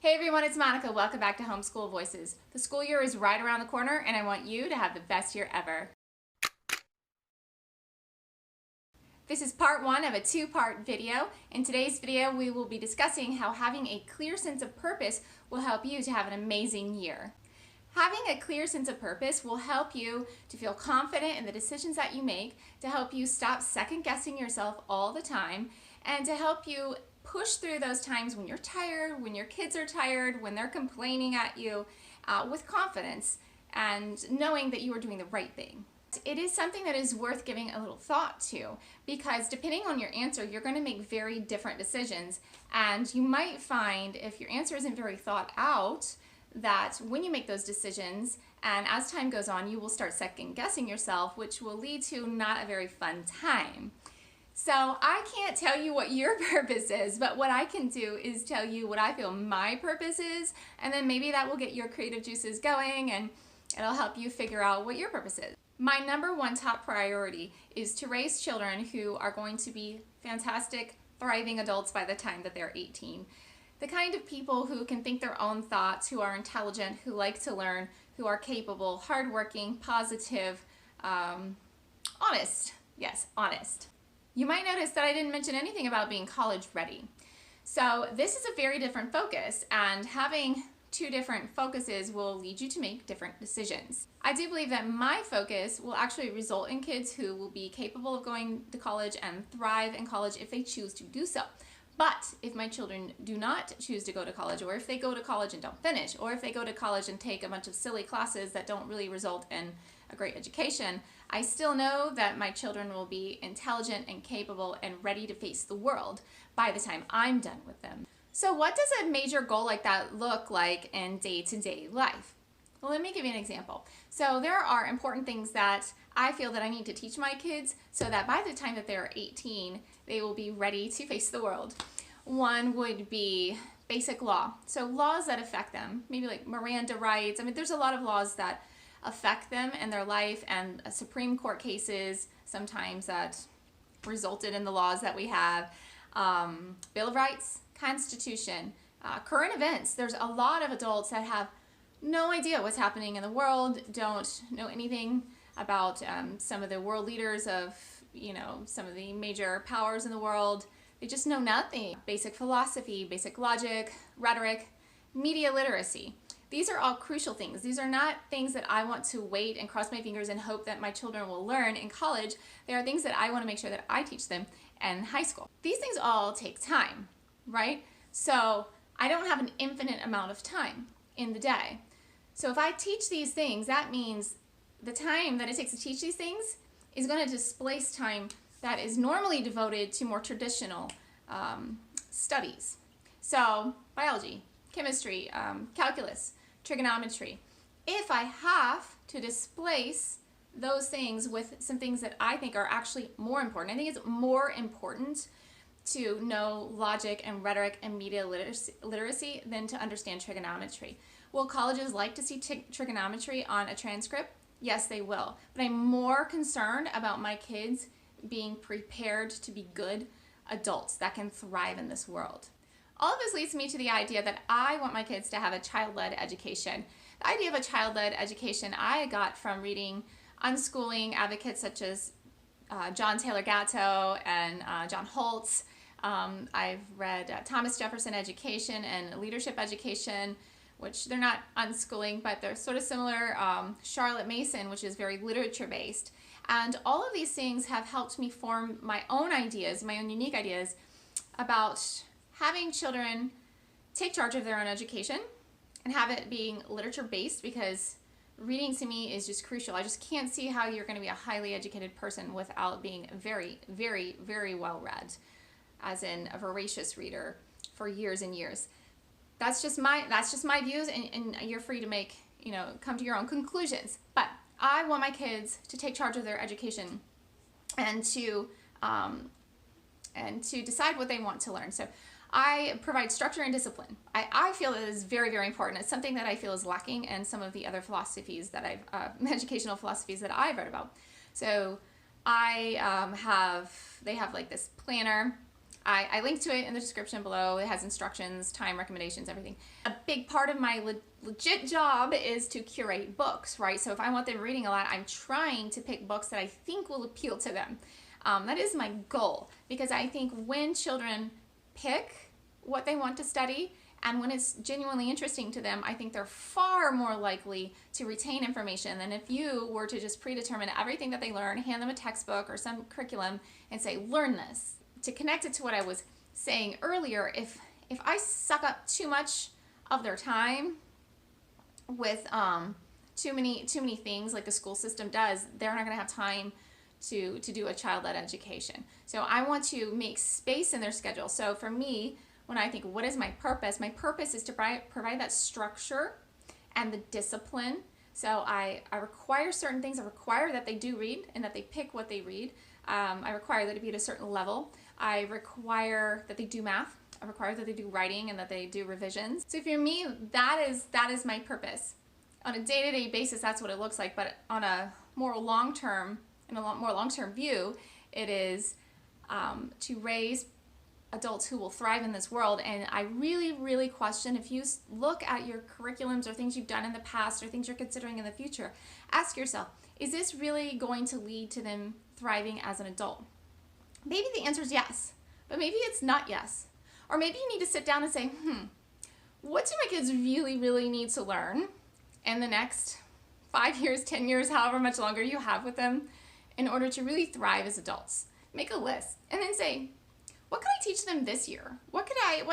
Hey everyone, it's Monica. Welcome back to Homeschool Voices. The school year is right around the corner and I want you to have the best year ever. This is part one of a two-part video. In today's video, we will be discussing how having a clear sense of purpose will help you to have an amazing year. Having a clear sense of purpose will help you to feel confident in the decisions that you make, to help you stop second-guessing yourself all the time, and to help you push through those times when you're tired, when your kids are tired, when they're complaining at you, with confidence and knowing that you are doing the right thing. It is something that is worth giving a little thought to, because depending on your answer, you're going to make very different decisions, and you might find, if your answer isn't very thought out, that when you make those decisions and as time goes on, you will start second guessing yourself, which will lead to not a very fun time. So I can't tell you what your purpose is, but what I can do is tell you what I feel my purpose is, and then maybe that will get your creative juices going and it'll help you figure out what your purpose is. My number one top priority is to raise children who are going to be fantastic, thriving adults by the time that they're 18. The kind of people who can think their own thoughts, who are intelligent, who like to learn, who are capable, hardworking, positive, honest. Yes, honest. You might notice that I didn't mention anything about being college ready. So this is a very different focus, and having two different focuses will lead you to make different decisions. I do believe that my focus will actually result in kids who will be capable of going to college and thrive in college if they choose to do so. But if my children do not choose to go to college, or if they go to college and don't finish, or if they go to college and take a bunch of silly classes that don't really result in a great education, I still know that my children will be intelligent and capable and ready to face the world by the time I'm done with them. So what does a major goal like that look like in day-to-day life? Well, let me give you an example. So there are important things that I feel that I need to teach my kids so that by the time that they're 18, they will be ready to face the world. One would be basic law. So laws that affect them, maybe like Miranda rights. I mean, there's a lot of laws that affect them and their life, and Supreme Court cases sometimes that resulted in the laws that we have. Bill of Rights, Constitution, current events. There's a lot of adults that have no idea what's happening in the world, don't know anything about some of the world leaders of, some of the major powers in the world. They just know nothing. Basic philosophy, basic logic, rhetoric, media literacy. These are all crucial things. These are not things that I want to wait and cross my fingers and hope that my children will learn in college. They are things that I want to make sure that I teach them in high school. These things all take time, right? So I don't have an infinite amount of time in the day. So if I teach these things, that means the time that it takes to teach these things is going to displace time that is normally devoted to more traditional studies. So biology, chemistry, calculus, trigonometry. If I have to displace those things with some things that I think are actually more important, I think it's more important to know logic and rhetoric and media literacy than to understand trigonometry. Will colleges like to see trigonometry on a transcript? Yes, they will. But I'm more concerned about my kids being prepared to be good adults that can thrive in this world. All of this leads me to the idea that I want my kids to have a child-led education. The idea of a child-led education I got from reading unschooling advocates such as John Taylor Gatto and John Holtz. I've read Thomas Jefferson Education and Leadership Education, which they're not unschooling, but they're sort of similar. Charlotte Mason, which is very literature-based. And all of these things have helped me form my own ideas, my own unique ideas about having children take charge of their own education and have it being literature-based, because reading to me is just crucial. I just can't see how you're going to be a highly educated person without being very, very, very well read, as in a voracious reader for years and years. That's just my views, and you're free to make, come to your own conclusions. But I want my kids to take charge of their education and to decide what they want to learn. So I provide structure and discipline. I feel it is very, very important. It's something that I feel is lacking in some of the other philosophies that educational philosophies that I've read about. So they have like this planner I link to it in the description below. It has instructions, time recommendations, everything. A big part of my legit job is to curate books, right? So if I want them reading a lot, I'm trying to pick books that I think will appeal to them. That is my goal, because I think when children pick what they want to study and when it's genuinely interesting to them, I think they're far more likely to retain information than if you were to just predetermine everything that they learn, hand them a textbook or some curriculum and say, learn this. To connect it to what I was saying earlier, if I suck up too much of their time with too many things like the school system does, they're not going to have time to do a child-led education. So I want to make space in their schedule. So for me, when I think, what is my purpose? My purpose is to provide that structure and the discipline. So I require certain things. I require that they do read and that they pick what they read. I require that it be at a certain level. I require that they do math. I require that they do writing and that they do revisions. So for me, that is my purpose. On a day-to-day basis, that's what it looks like. But on a more long-term, in a more long-term view, it is to raise adults who will thrive in this world. And I really, really question, if you look at your curriculums or things you've done in the past or things you're considering in the future, ask yourself, is this really going to lead to them thriving as an adult? Maybe the answer is yes, but maybe it's not yes. Or maybe you need to sit down and say, what do my kids really, really need to learn in the next 5 years, 10 years, however much longer you have with them in order to really thrive as adults? Make a list and then say, what could I teach them this year? What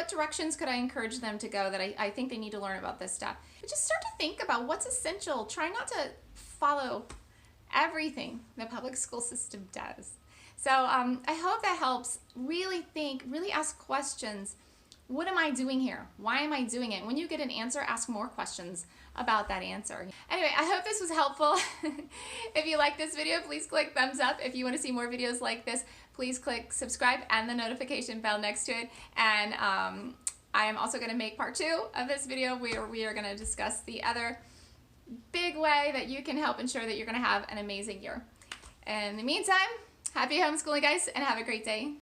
directions could I encourage them to go that I think they need to learn about this stuff? But just start to think about what's essential. Try not to follow everything the public school system does. So I hope that helps. Really think, really ask questions. What am I doing here? Why am I doing it? When you get an answer, ask more questions about that answer. Anyway, I hope this was helpful. If you like this video, please click thumbs up. If you want to see more videos like this, please click subscribe and the notification bell next to it. And I am also going to make part 2 of this video where we are going to discuss the other big way that you can help ensure that you're going to have an amazing year. In the meantime, happy homeschooling, guys, and have a great day.